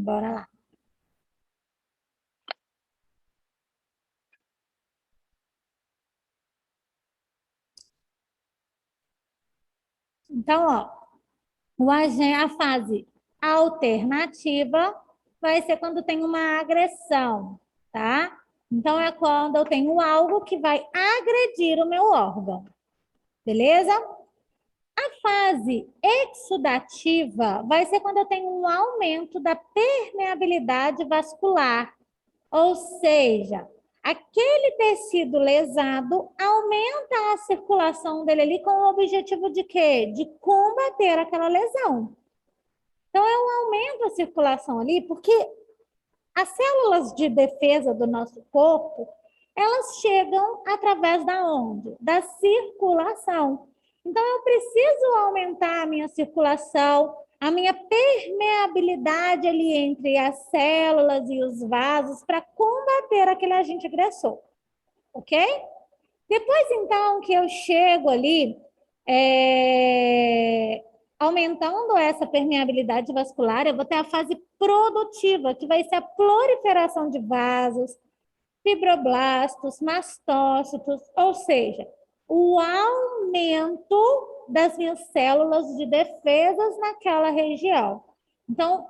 Bora lá. Então, ó, a fase alternativa vai ser quando tem uma agressão, tá? Então, é quando eu tenho algo que vai agredir o meu órgão, beleza? A fase exudativa vai ser quando eu tenho um aumento da permeabilidade vascular, ou seja, aquele tecido lesado aumenta a circulação dele ali com o objetivo de quê? De combater aquela lesão. Então, eu aumento a circulação ali, porque as células de defesa do nosso corpo, elas chegam através da onde? Da circulação. Então, eu preciso aumentar a minha circulação, a minha permeabilidade ali entre as células e os vasos para combater aquele agente agressor, ok? Depois, então, que eu chego ali, aumentando essa permeabilidade vascular, eu vou ter a fase produtiva, que vai ser a proliferação de vasos, fibroblastos, mastócitos, ou seja, o aumento das minhas células de defesas naquela região. Então,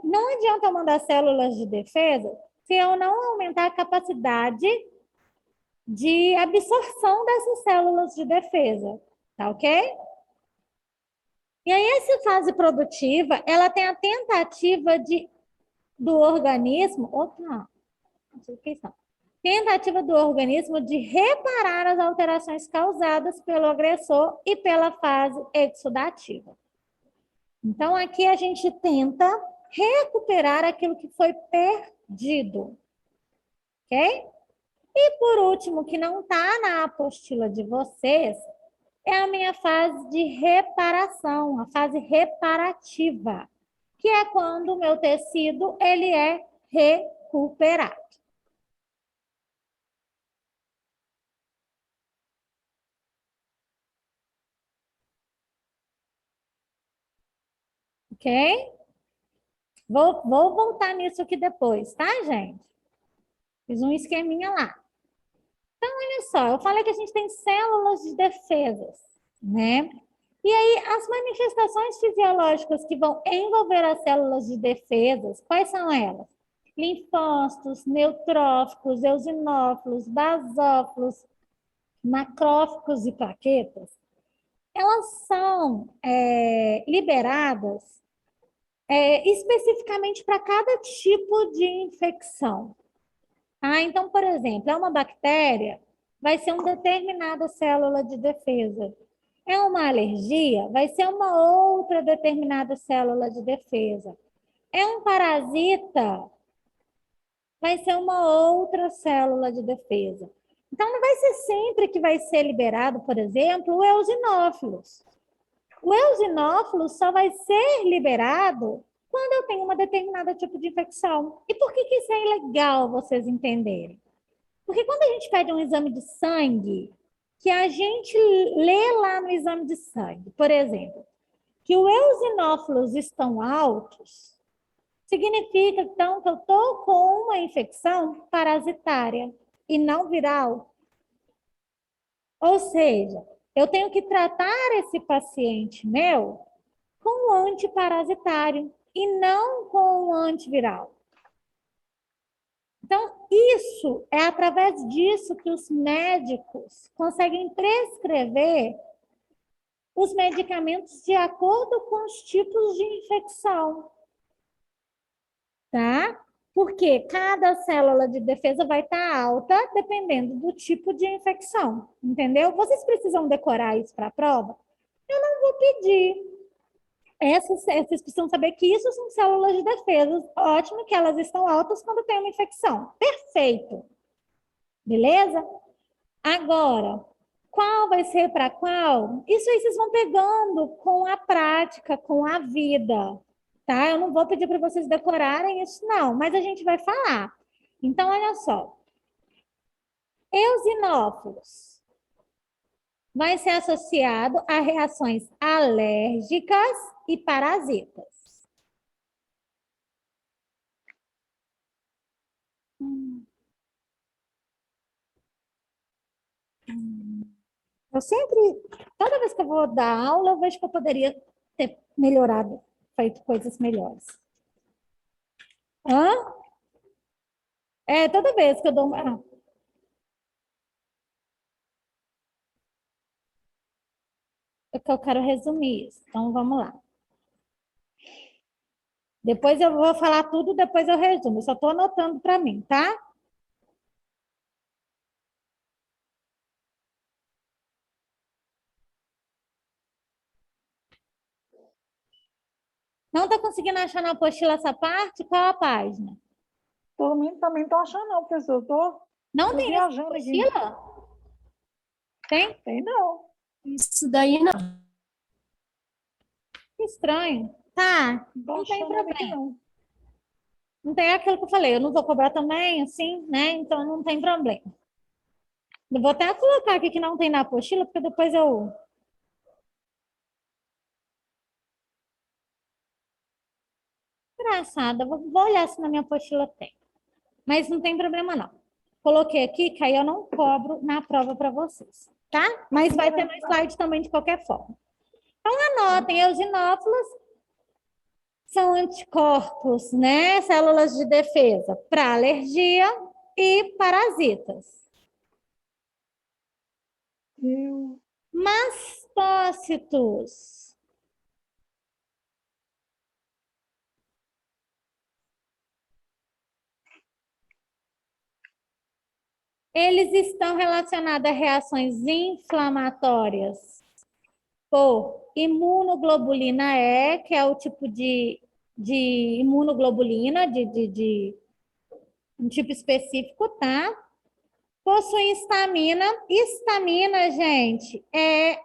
não adianta eu mandar células de defesa se eu não aumentar a capacidade de absorção dessas células de defesa, tá ok? E aí, essa fase produtiva, ela tem a tentativa do organismo, tentativa do organismo de reparar as alterações causadas pelo agressor e pela fase exudativa. Então, aqui a gente tenta recuperar aquilo que foi perdido, ok? E por último, que não está na apostila de vocês, é a minha fase de reparação, a fase reparativa, que é quando o meu tecido ele é recuperado. Ok? Vou voltar nisso aqui depois, tá, gente? Fiz um esqueminha lá. Então, olha só, eu falei que a gente tem células de defesas, né? E aí, as manifestações fisiológicas que vão envolver as células de defesas, quais são elas? Linfócitos, neutrófilos, eosinófilos, basófilos, macrófagos e plaquetas, elas são liberadas especificamente para cada tipo de infecção. Ah, então, por exemplo, é uma bactéria, vai ser uma determinada célula de defesa. É uma alergia, vai ser uma outra determinada célula de defesa. É um parasita, vai ser uma outra célula de defesa. Então, não vai ser sempre que vai ser liberado, por exemplo, o eosinófilos. O eosinófilo só vai ser liberado quando eu tenho uma determinada tipo de infecção. E por que isso é legal vocês entenderem? Porque quando a gente pede um exame de sangue, que a gente lê lá no exame de sangue, por exemplo, que os eosinófilos estão altos, significa, então, que eu estou com uma infecção parasitária e não viral. Ou seja, eu tenho que tratar esse paciente meu com o antiparasitário e não com o antiviral. Então, isso é através disso que os médicos conseguem prescrever os medicamentos de acordo com os tipos de infecção, tá? Porque cada célula de defesa vai estar alta dependendo do tipo de infecção, entendeu? Vocês precisam decorar isso para a prova? Eu não vou pedir. Vocês precisam saber que isso são células de defesa. Ótimo que elas estão altas quando tem uma infecção. Perfeito. Beleza? Agora, qual vai ser para qual? Isso aí vocês vão pegando com a prática, com a vida, tá? Eu não vou pedir para vocês decorarem isso, não, mas a gente vai falar. Então, olha só. Eosinófilos vai ser associado a reações alérgicas e parasitas. Eu sempre, toda vez que eu vou dar aula, eu vejo que eu poderia ter melhorado, feito coisas melhores. Hã? É, toda vez que eu dou. É que eu quero resumir isso. Então, vamos lá. Depois eu vou falar tudo, depois eu resumo. Eu só estou anotando para mim, tá? Não está conseguindo achar na apostila essa parte? Qual a página? Também estou achando não, professor. Não Tô tem essa viajando aqui. apostila? Tem? Tem não. Isso daí não. Que estranho. Tá, Não tô não tem achando nada aqui problema. não. Não tem aquilo que eu falei, eu não vou cobrar também, assim, né? Então não tem problema. Eu vou até colocar aqui que não tem na apostila, porque depois eu. Engraçada, vou olhar se na minha apostila tem. Mas não tem problema, não. Coloquei aqui, que aí eu não cobro na prova para vocês, tá? Mas vai ter no slide também de qualquer forma. Então, anotem, eosinófilos são anticorpos, né? Células de defesa para alergia e parasitas. Eu... Mastócitos. Eles estão relacionados a reações inflamatórias por imunoglobulina E, que é o tipo de imunoglobulina, de um tipo específico, tá? Possuem histamina. Histamina, gente, é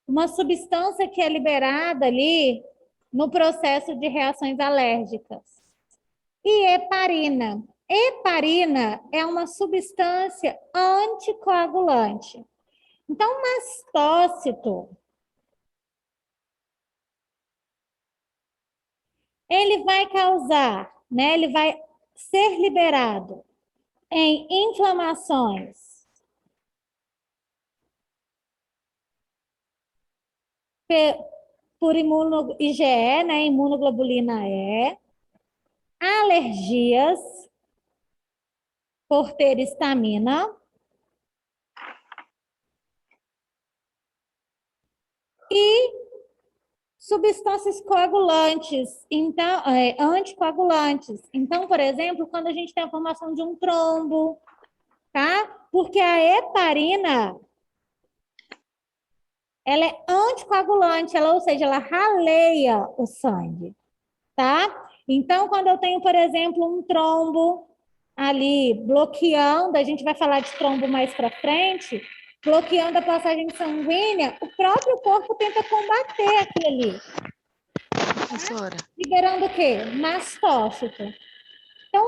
uma substância que é liberada ali no processo de reações alérgicas. E heparina. Heparina é uma substância anticoagulante. Então, o mastócito, ele vai causar, né? Ele vai ser liberado em inflamações por IgE, né? Imunoglobulina E, alergias por ter histamina e substâncias coagulantes, então, anticoagulantes. Então, por exemplo, quando a gente tem a formação de um trombo, tá? Porque a heparina, ela é anticoagulante, ela, ou seja, ela raleia o sangue, tá? Então, quando eu tenho, por exemplo, um trombo ali bloqueando, a gente vai falar de trombo mais para frente, bloqueando a passagem sanguínea, o próprio corpo tenta combater aquilo ali. Professora. Liberando o quê? Mastócito. Então,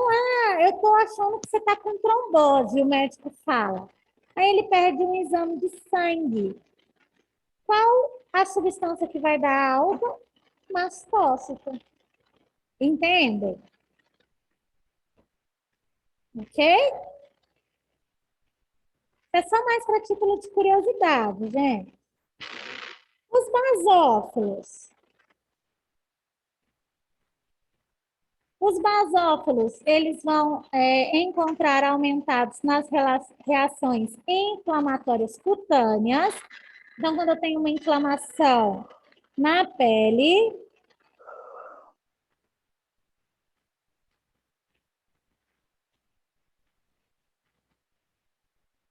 eu tô achando que você tá com trombose, o médico fala. Aí ele pede um exame de sangue. Qual a substância que vai dar alta? Mastócito. Entende? Ok? É só mais para título de curiosidade, gente. Os basófilos. Os basófilos, eles vão encontrar aumentados nas reações inflamatórias cutâneas. Então, quando eu tenho uma inflamação na pele,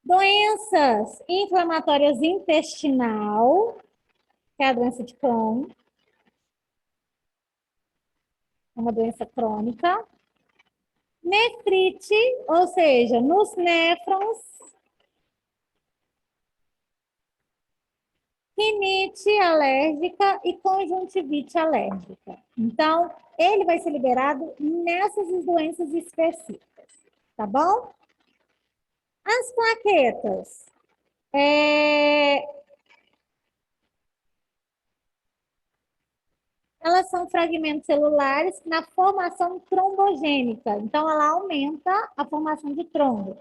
doenças inflamatórias intestinal, que é a doença de Crohn, é uma doença crônica. Nefrite, ou seja, nos néfrons, rinite alérgica e conjuntivite alérgica. Então, ele vai ser liberado nessas doenças específicas, tá bom? As plaquetas. elas são fragmentos celulares na formação trombogênica. Então, ela aumenta a formação de trombo.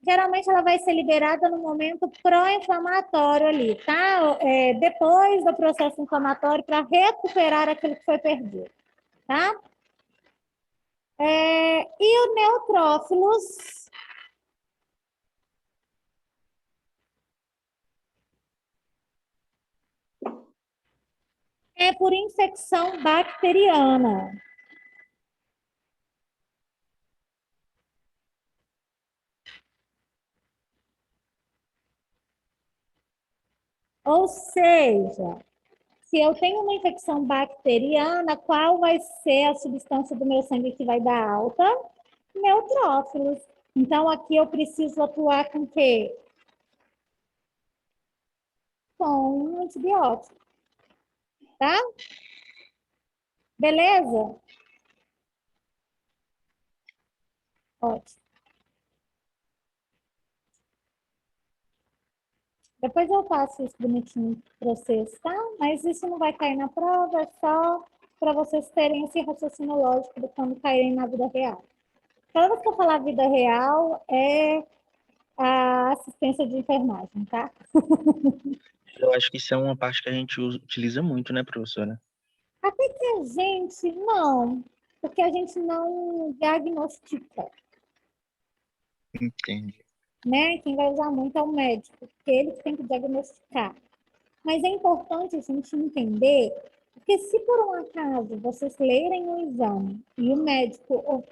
Geralmente, ela vai ser liberada no momento pró-inflamatório ali, tá? Depois do processo inflamatório, para recuperar aquilo que foi perdido, tá? E o neutrófilos é por infecção bacteriana. Ou seja, se eu tenho uma infecção bacteriana, qual vai ser a substância do meu sangue que vai dar alta? Neutrófilos. Então, aqui eu preciso atuar com o quê? Com um antibiótico, tá? Beleza? Ótimo. Depois eu passo isso bonitinho para vocês, tá? Mas isso não vai cair na prova, é só para vocês terem esse raciocínio lógico de quando caírem na vida real. Cada vez que eu falar vida real, é a assistência de enfermagem, tá? Eu acho que isso é uma parte que a gente utiliza muito, né, professora? Até que a gente não, porque a gente não diagnostica, Entendi. né? Quem vai usar muito é o médico, porque ele que tem que diagnosticar. Mas é importante a gente entender, porque se por um acaso vocês lerem o exame e o médico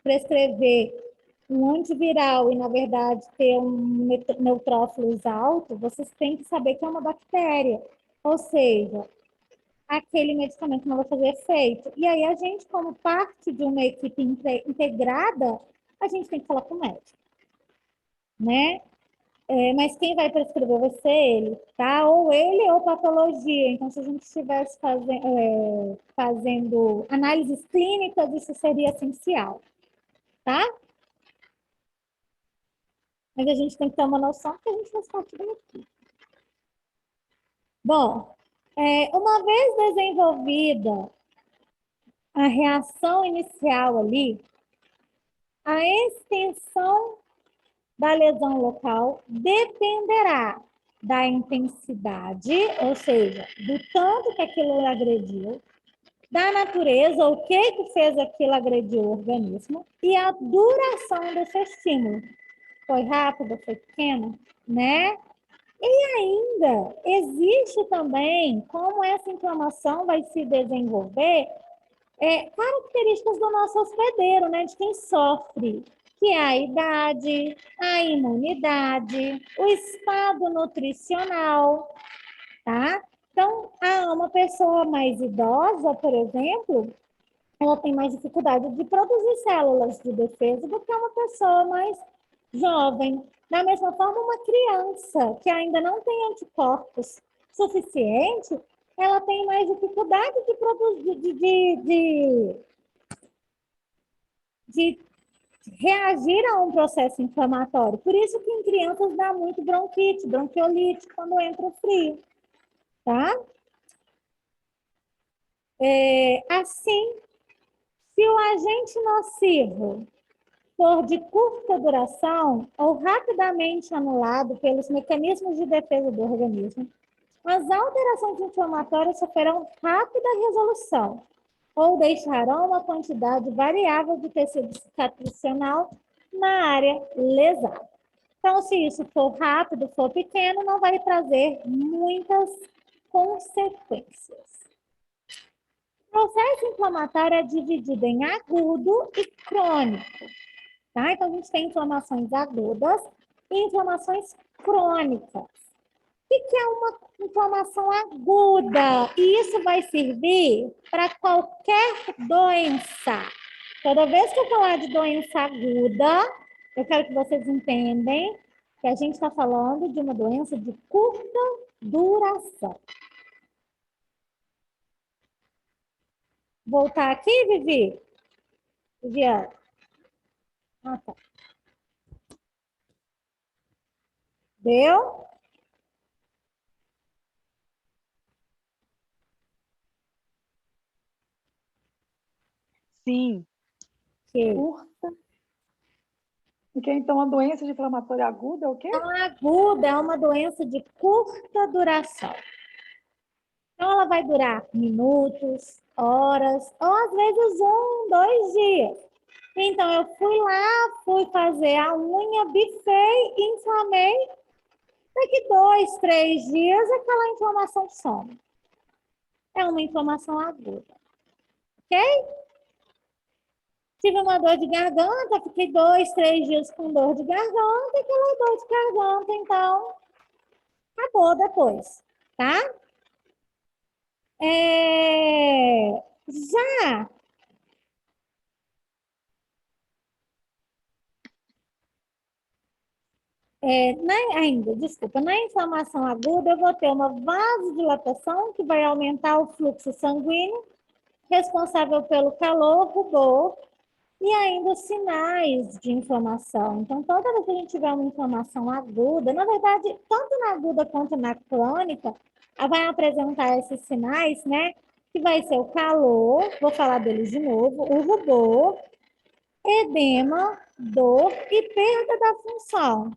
prescrever um antiviral e, na verdade, ter um neutrófilos alto, vocês têm que saber que é uma bactéria. Ou seja, aquele medicamento não vai fazer efeito. E aí a gente, como parte de uma equipe integrada, a gente tem que falar com o médico, né? Mas quem vai prescrever vai ser ele, tá? Ou ele ou patologia. Então, se a gente estivesse fazendo análises clínicas, isso seria essencial, tá? Mas a gente tem que ter uma noção que a gente faz parte da equipe. Bom, uma vez desenvolvida a reação inicial ali, a extensão da lesão local dependerá da intensidade, ou seja, do tanto que aquilo agrediu, da natureza, o que fez aquilo agredir o organismo e a duração desse estímulo. Foi rápido, foi pequeno, né? E ainda existe também como essa inflamação vai se desenvolver, características do nosso hospedeiro, né? De quem sofre, que é a idade, a imunidade, o estado nutricional, tá? Então, uma pessoa mais idosa, por exemplo, ela tem mais dificuldade de produzir células de defesa do que uma pessoa mais jovem. Da mesma forma, uma criança que ainda não tem anticorpos suficiente, ela tem mais dificuldade de produzir, de reagir a um processo inflamatório. Por isso que em crianças dá muito bronquite, bronquiolite, quando entra o frio, tá? Assim, se o agente nocivo for de curta duração ou rapidamente anulado pelos mecanismos de defesa do organismo, as alterações inflamatórias sofrerão rápida resolução ou deixarão uma quantidade variável de tecido cicatricional na área lesada. Então, se isso for rápido, for pequeno, não vai trazer muitas consequências. O processo inflamatório é dividido em agudo e crônico. Tá? Então, a gente tem inflamações agudas e inflamações crônicas. O que é uma inflamação aguda? E isso vai servir para qualquer doença. Toda vez que eu falar de doença aguda, eu quero que vocês entendam que a gente está falando de uma doença de curta duração. Voltar aqui, Vivi? Viviane? Ah, tá. Deu? Sim, Que curta. Porque então a doença inflamatória aguda é o quê? a aguda é uma doença de curta duração. Então, ela vai durar minutos, horas, ou às vezes 1, 2 dias. Então, eu fui lá, fui fazer a unha, bifei, inflamei. Daqui 2, 3 dias, aquela inflamação some. É uma inflamação aguda. Ok? Tive uma dor de garganta, fiquei 2, 3 dias com dor de garganta, aquela dor de garganta, então, acabou depois, tá? Já desculpa, na inflamação aguda, eu vou ter uma vasodilatação que vai aumentar o fluxo sanguíneo, responsável pelo calor, rubor, e ainda os sinais de inflamação. Então, toda vez que a gente tiver uma inflamação aguda, na verdade, tanto na aguda quanto na crônica, ela vai apresentar esses sinais, né? Que vai ser o calor, vou falar deles de novo, o rubor, edema, dor e perda da função,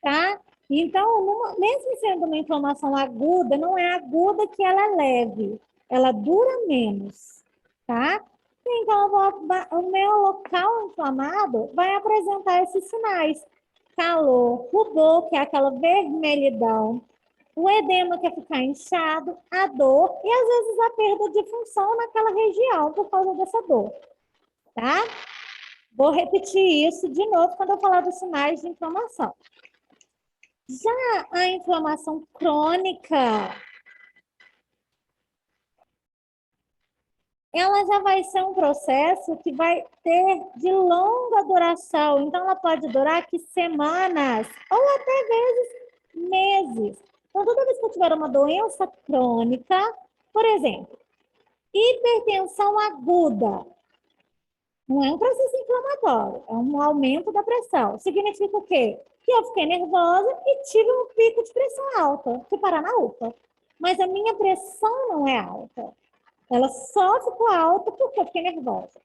tá? Então, mesmo sendo uma inflamação aguda, não é aguda que ela é leve, ela dura menos, tá? Então, o meu local inflamado vai apresentar esses sinais. Calor, rubor, que é aquela vermelhidão, o edema, que é ficar inchado, a dor e, às vezes, a perda de função naquela região por causa dessa dor, tá? Vou repetir isso de novo quando eu falar dos sinais de inflamação. Já a inflamação crônica, ela já vai ser um processo que vai ter de longa duração. Então, ela pode durar aqui semanas ou até vezes meses. Então, toda vez que eu tiver uma doença crônica, por exemplo, hipertensão aguda, não é um processo inflamatório, é um aumento da pressão. Significa o quê? Que eu fiquei nervosa e tive um pico de pressão alta, fui parar na UPA. Mas a minha pressão não é alta. Ela só ficou alta porque eu fiquei nervosa.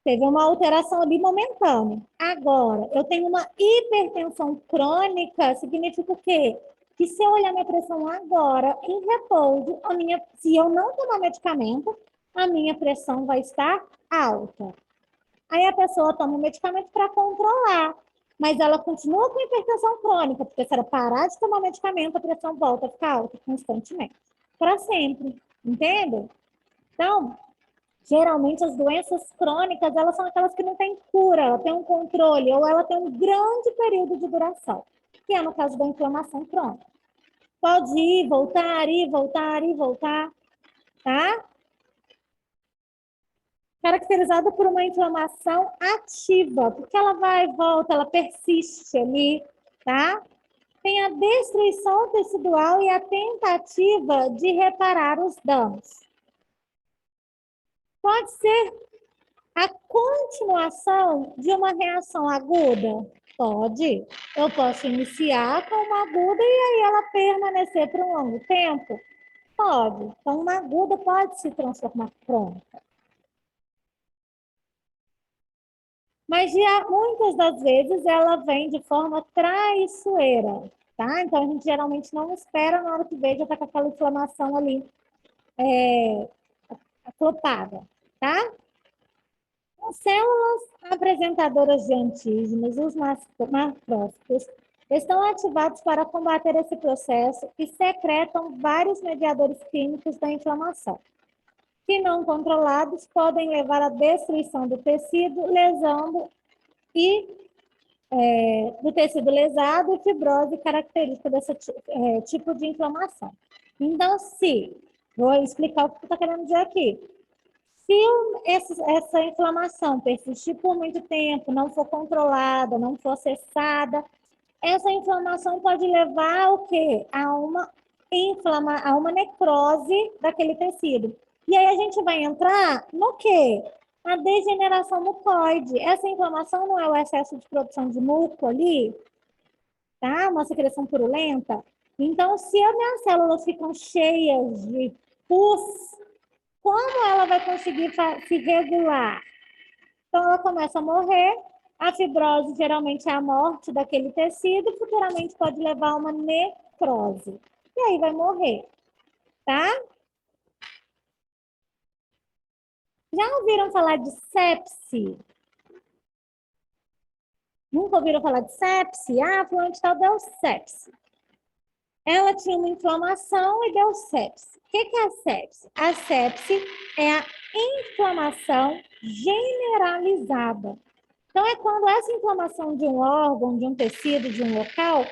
Teve uma alteração ali momentânea. Agora, eu tenho uma hipertensão crônica, significa o quê? Que se eu olhar minha pressão agora, em repouso, se eu não tomar medicamento, a minha pressão vai estar alta. Aí a pessoa toma o medicamento para controlar, mas ela continua com hipertensão crônica, porque se ela parar de tomar medicamento, a pressão volta a ficar alta constantemente, para sempre, entende? Então, geralmente as doenças crônicas, elas são aquelas que não têm cura, ela tem um controle, ou ela tem um grande período de duração, que é no caso da inflamação crônica. Pode ir, voltar, tá? Caracterizada por uma inflamação ativa, porque ela vai e volta, ela persiste ali, tá? Tem a destruição tecidual e a tentativa de reparar os danos. Pode ser a continuação de uma reação aguda? Pode. Eu posso iniciar com uma aguda e aí ela permanecer por um longo tempo? Pode. Então, uma aguda pode se transformar crônica. Mas muitas das vezes ela vem de forma traiçoeira, tá? Então a gente geralmente não espera na hora que vê já tá com aquela inflamação ali acoplada, tá? As células apresentadoras de antígenos, os macrófilos, estão ativados para combater esse processo e secretam vários mediadores químicos da inflamação, que não controlados podem levar à destruição do tecido, lesando do tecido lesado e fibrose característica desse tipo de inflamação. Então, vou explicar o que está querendo dizer aqui. Se essa inflamação persistir por muito tempo, não for controlada, não for cessada, essa inflamação pode levar ao quê? A uma necrose daquele tecido. E aí a gente vai entrar no quê? A degeneração mucoide. Essa inflamação não é o excesso de produção de muco ali, tá? Uma secreção purulenta. Então, se as minhas células ficam cheias de pus, como ela vai conseguir se regular? Então, ela começa a morrer. A fibrose geralmente é a morte daquele tecido, e futuramente pode levar a uma necrose. E aí vai morrer, tá? Já ouviram falar de sepse? Nunca ouviram falar de sepse? Ah, fulano de tal deu sepse. Ela tinha uma inflamação e deu sepse. O que é a sepse? A sepse é a inflamação generalizada. Então, é quando essa inflamação de um órgão, de um tecido, de um local,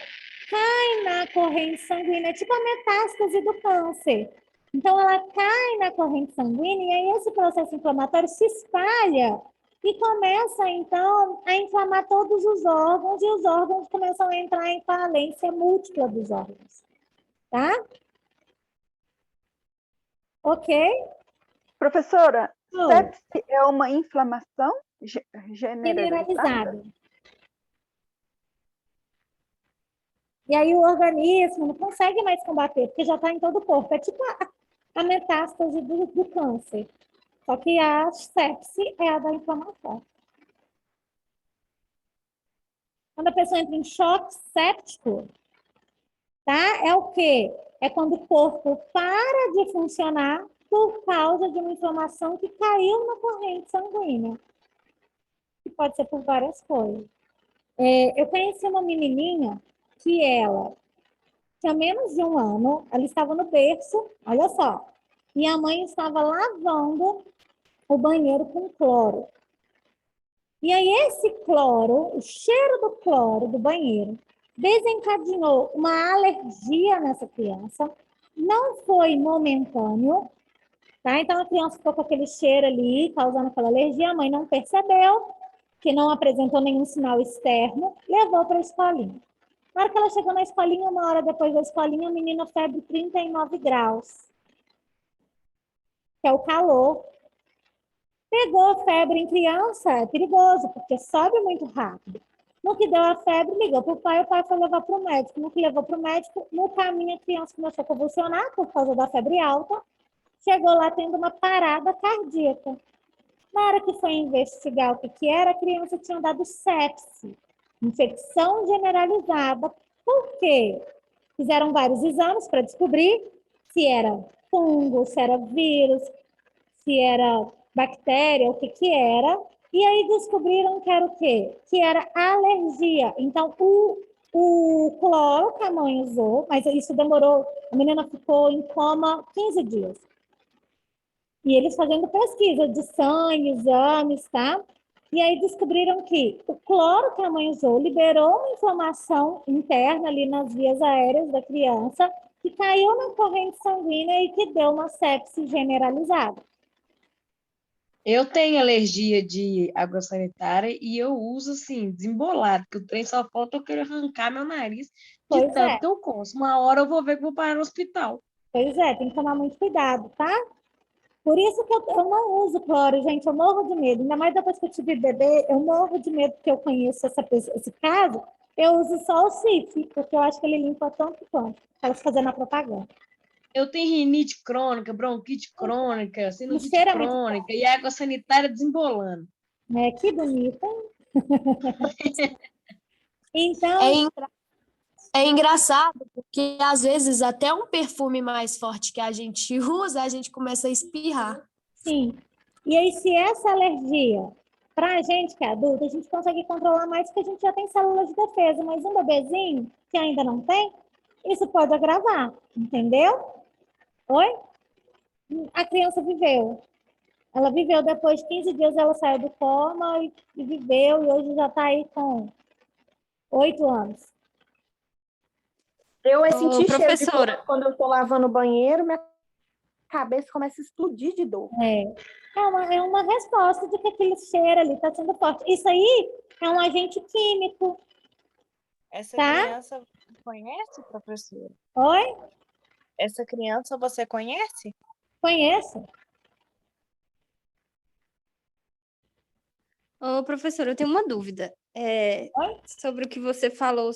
cai na corrente sanguínea, tipo a metástase do câncer. Então, ela cai na corrente sanguínea e aí esse processo inflamatório se espalha e começa, então, a inflamar todos os órgãos e os órgãos começam a entrar em falência múltipla dos órgãos. Tá? Ok? Professora, Oh, sepse é uma inflamação generalizada? generalizada. E aí o organismo não consegue mais combater, porque já está em todo o corpo. É tipo a metástase do câncer. Só que a sepse é a da inflamação. Quando a pessoa entra em choque séptico, tá? É o quê? É quando o corpo para de funcionar por causa de uma inflamação que caiu na corrente sanguínea. Que pode ser por várias coisas. Eu conheci uma menininha que ela tinha menos de um ano, ela estava no berço, olha só, e a mãe estava lavando o banheiro com cloro. E aí esse cloro, o cheiro do cloro do banheiro, desencadeou uma alergia nessa criança, não foi momentâneo, tá? Então a criança ficou com aquele cheiro ali, causando aquela alergia, a mãe não percebeu, que não apresentou nenhum sinal externo, levou para a escolinha. Na hora que ela chegou na escolinha, uma hora depois da escolinha, a menina febre 39 graus, que é o calor. Pegou febre em criança, é perigoso, porque sobe muito rápido. No que deu a febre, ligou para o pai foi levar para o médico. No que levou para o médico, no caminho a criança começou a convulsionar por causa da febre alta, chegou lá tendo uma parada cardíaca. Na hora que foi investigar o que era, a criança tinha dado sepse, infecção generalizada. Por quê? Fizeram vários exames para descobrir se era fungo, se era vírus, se era bactéria, o que era. E aí descobriram que era o quê? Que era alergia. Então, o cloro que a mãe usou, mas isso demorou, a menina ficou em coma 15 dias. E eles fazendo pesquisa de sangue, exames, tá? E aí descobriram que o cloro que a mãe usou liberou uma inflamação interna ali nas vias aéreas da criança, que caiu na corrente sanguínea e que deu uma sepse generalizada. Eu tenho alergia de água sanitária e eu uso, assim, desembolado, porque o trem só falta eu querer arrancar meu nariz de Pois tanto é, que eu consumo. Uma hora eu vou ver que vou parar no hospital. pois é, tem que tomar muito cuidado, tá? Por isso que eu não uso cloro, gente, eu morro de medo. Ainda mais depois que eu tive bebê, eu morro de medo porque eu conheço esse caso. Eu uso só o Cif, porque eu acho que ele limpa tanto quanto. Quero fazer na propaganda. Eu tenho rinite crônica, bronquite crônica, O sinusite cheiro é muito forte, crônica e água sanitária desembolando. né? Que bonito, hein? É, Então, é engraçado, porque às vezes até um perfume mais forte que a gente usa, a gente começa a espirrar. sim. E aí, se essa alergia, para a gente que é adulto, a gente consegue controlar mais porque a gente já tem células de defesa, mas um bebezinho que ainda não tem, isso pode agravar, entendeu? Oi? A criança viveu. Ela viveu depois de 15 dias, ela saiu do coma e viveu, e hoje já está aí com 8 anos. Eu Ô, senti cheiro de professora, cloro quando eu tô lavando o banheiro, minha cabeça começa a explodir de dor. É uma resposta de que aquele cheiro ali está sendo forte. Isso aí é um agente químico, Essa tá? criança você conhece, professora? Oi? Essa criança você conhece? Conheço. Ô, professora, eu tenho uma dúvida. Oi? Sobre o que você falou,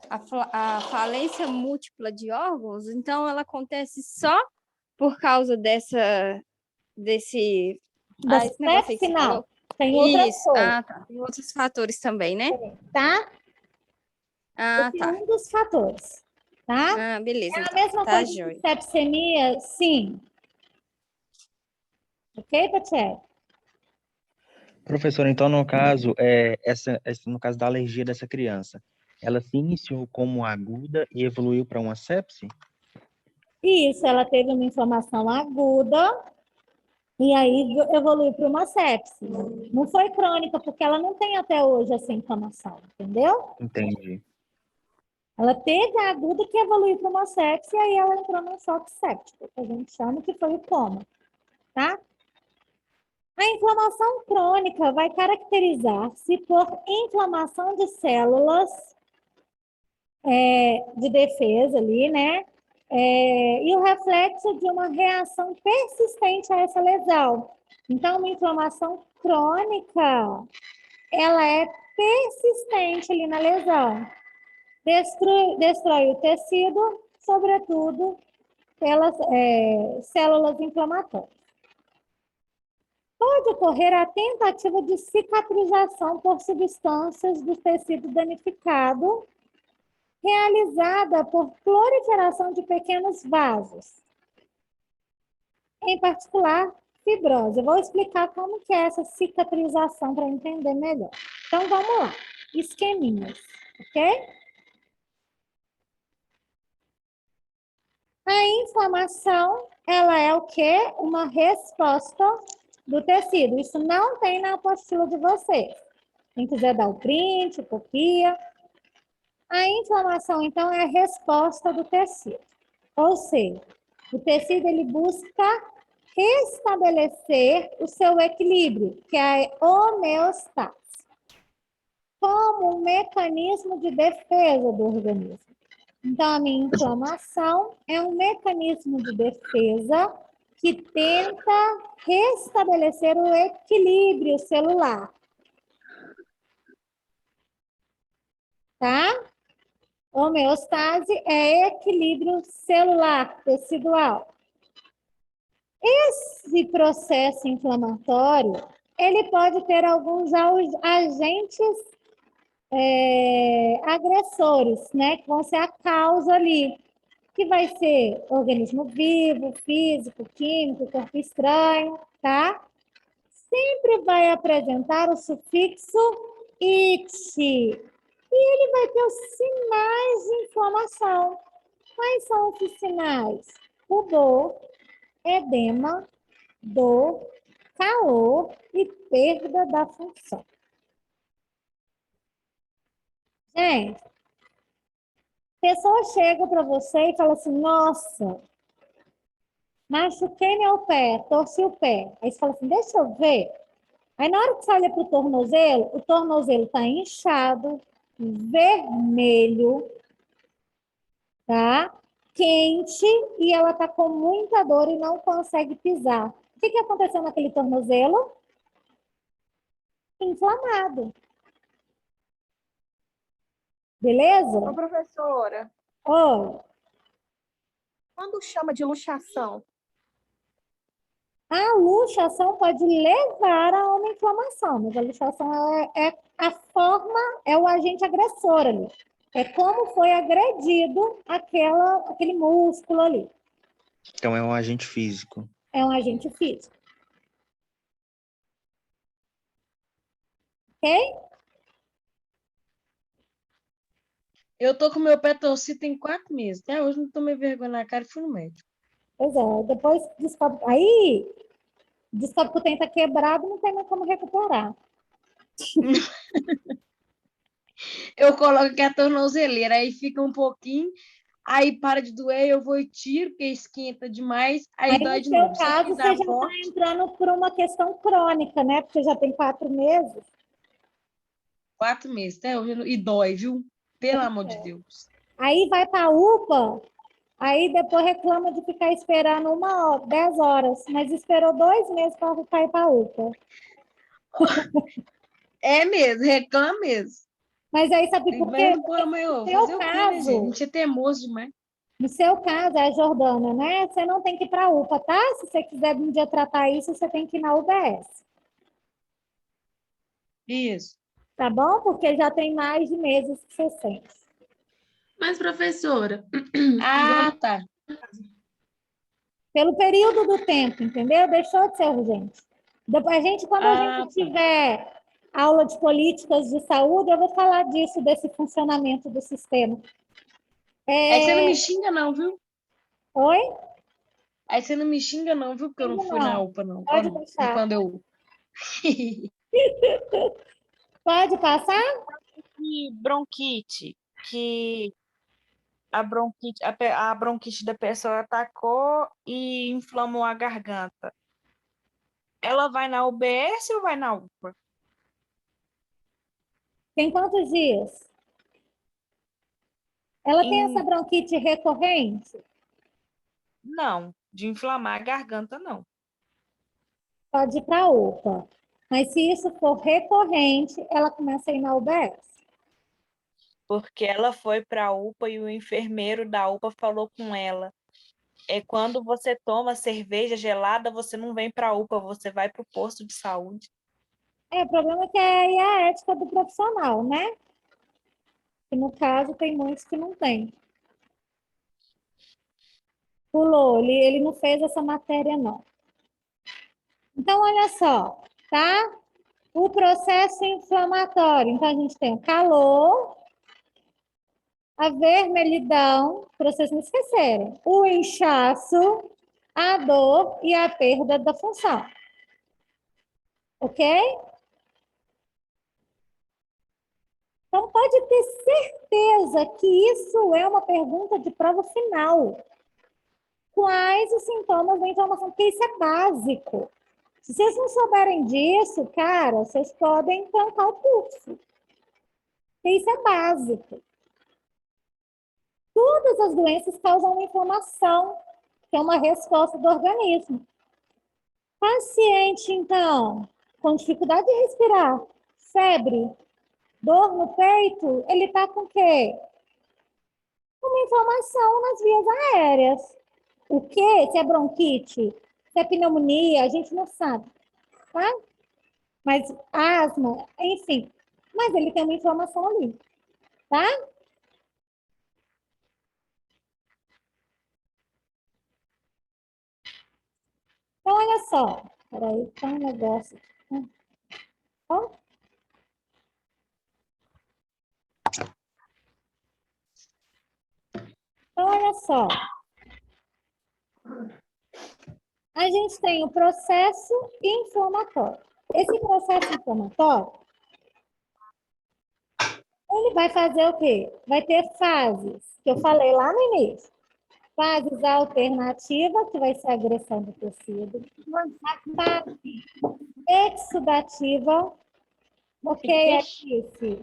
a falência múltipla de órgãos, então ela acontece só por causa desse Da esse negócio aí que você sepse, não. falou? Tem outras Isso. coisas, Ah, tá. Tem outros fatores também, né? tá? Ah, Esse é tá. um dos fatores, tá? Ah, beleza, É a então. mesma Tá, coisa que joia. sepsemia, sim. Ok, Patié? Professor, então, no caso, no caso da alergia dessa criança, ela se iniciou como aguda e evoluiu para uma sepse? Isso, ela teve uma inflamação aguda e aí evoluiu para uma sepse. Não foi crônica, porque ela não tem até hoje essa inflamação, entendeu? Entendi. Ela teve a aguda que evoluiu para uma sepse e aí ela entrou num choque séptico, que a gente chama que foi o coma, tá? A inflamação crônica vai caracterizar-se por inflamação de células de defesa ali, né? E o reflexo de uma reação persistente a essa lesão. Então, uma inflamação crônica, ela é persistente ali na lesão. Destrói o tecido, sobretudo pelas células inflamatórias. Pode ocorrer a tentativa de cicatrização por substâncias do tecido danificado, realizada por proliferação de pequenos vasos, em particular fibrose. Eu vou explicar como que é essa cicatrização para entender melhor. Então, vamos lá. Isquemias, ok? A inflamação, ela é o quê? Uma resposta do tecido. Isso não tem na apostila de vocês. Quem quiser dar o print, copia. A inflamação, então, é a resposta do tecido. Ou seja, o tecido ele busca restabelecer o seu equilíbrio, que é a homeostase, como um mecanismo de defesa do organismo. Então, a minha inflamação é um mecanismo de defesa que tenta restabelecer o equilíbrio celular. Tá? Homeostase é equilíbrio celular, tecidual. Esse processo inflamatório, ele pode ter alguns agentes agressores, né? Que vão ser a causa ali. Que vai ser organismo vivo, físico, químico, corpo estranho, tá? Sempre vai apresentar o sufixo "it". E ele vai ter os sinais de inflamação. Quais são esses sinais? Rubor, edema, dor, calor e perda da função. Gente, a pessoa chega para você e fala assim, nossa, machuquei meu pé, torci o pé. Aí você fala assim, deixa eu ver. Aí na hora que você olha para o tornozelo está inchado, vermelho, tá? Quente e ela está com muita dor e não consegue pisar. O que aconteceu naquele tornozelo? Inflamado. Beleza? Ô, professora, Oi. quando chama de luxação? A luxação pode levar a uma inflamação, mas a luxação é a forma, é o agente agressor ali. É como foi agredido aquele músculo ali. Então, é um agente físico. É um agente físico. Ok? Eu tô com meu pé torcido tem 4 meses. Até hoje não tomei vergonha na cara e fui no médico. Pois é, depois descobre. Aí, descobre que o trem tá quebrado, não tem mais como recuperar. Eu coloco aqui a tornozeleira, aí fica um pouquinho, aí para de doer, eu vou e tiro, porque esquenta demais, aí dói No de seu novo. Se eu caso, pisar você já está forte, entrando por uma questão crônica, né? Porque já tem 4 meses. 4 meses, até hoje, e dói, viu? Pelo amor de Deus. Aí vai para a UPA, aí depois reclama de ficar esperando 10 horas, mas esperou 2 meses para ir para a UPA. É mesmo, reclama mesmo. Mas aí sabe por Mas quê? não põe o meu, No fazer seu o quê, né, gente? A caso, gente é teimoso demais. No seu caso, é a Jordânia, né? Você não tem que ir para a UPA, tá? Se você quiser um dia tratar isso, você tem que ir na UBS. Isso. Tá bom? Porque já tem mais de meses que você sente. Mas, professora, Ah, tá. Pelo período do tempo, entendeu? Deixou de ser urgente. Depois, quando a gente tiver aula de políticas de saúde, eu vou falar disso, desse funcionamento do sistema. Aí você não me xinga, não, viu? Oi? Aí você não me xinga, não, viu? Porque eu não fui na UPA, não. Pode deixar. Quando eu. Pode passar? E bronquite, que a bronquite da pessoa atacou e inflamou a garganta. Ela vai na UBS ou vai na UPA? Tem quantos dias? Ela tem essa bronquite recorrente? Não, de inflamar a garganta, não. Pode ir para a UPA. Mas se isso for recorrente, ela começa a ir na UBS. Porque ela foi para a UPA e o enfermeiro da UPA falou com ela. Quando você toma cerveja gelada, você não vem para a UPA, você vai para o posto de saúde. O problema é que é a ética do profissional, né? Que no caso tem muitos que não tem. Pulou, ele não fez essa matéria, não. Então, olha só, tá? O processo inflamatório. Então, a gente tem o calor, a vermelhidão, para vocês não esquecerem, o inchaço, a dor e a perda da função. Ok? Então, pode ter certeza que isso é uma pergunta de prova final. Quais os sintomas da inflamação? Porque isso é básico. Se vocês não souberem disso, cara, vocês podem trancar o curso. Porque isso é básico. Todas as doenças causam uma inflamação, que é uma resposta do organismo. Paciente, então, com dificuldade de respirar, febre, dor no peito, ele está com o quê? Uma inflamação nas vias aéreas. O quê? Se é bronquite, se é pneumonia, a gente não sabe, tá? Mas asma, enfim. Mas ele tem uma inflamação ali, tá? Então, olha só. Peraí, tem um negócio. Ó. Então, olha só. A gente tem o processo inflamatório. Esse processo inflamatório, ele vai fazer o quê? Vai ter fases, que eu falei lá no início. Fases alternativas, que vai ser a agressão do tecido. A fase exudativa, ok, Alice?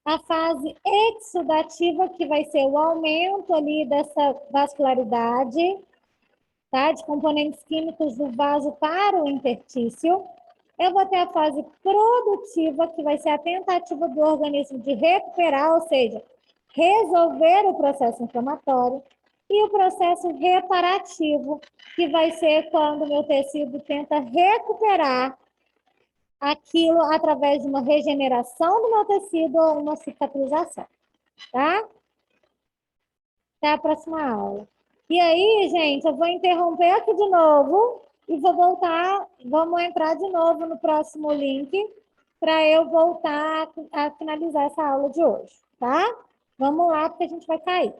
A fase exudativa, que vai ser o aumento ali dessa vascularidade, tá? De componentes químicos do vaso para o interstício. Eu vou ter a fase produtiva, que vai ser a tentativa do organismo de recuperar, ou seja, resolver o processo inflamatório. E o processo reparativo, que vai ser quando o meu tecido tenta recuperar aquilo através de uma regeneração do meu tecido ou uma cicatrização, tá? Até a próxima aula. E aí, gente, eu vou interromper aqui de novo e vou voltar, vamos entrar de novo no próximo link para eu voltar a finalizar essa aula de hoje, tá? Vamos lá, porque a gente vai cair.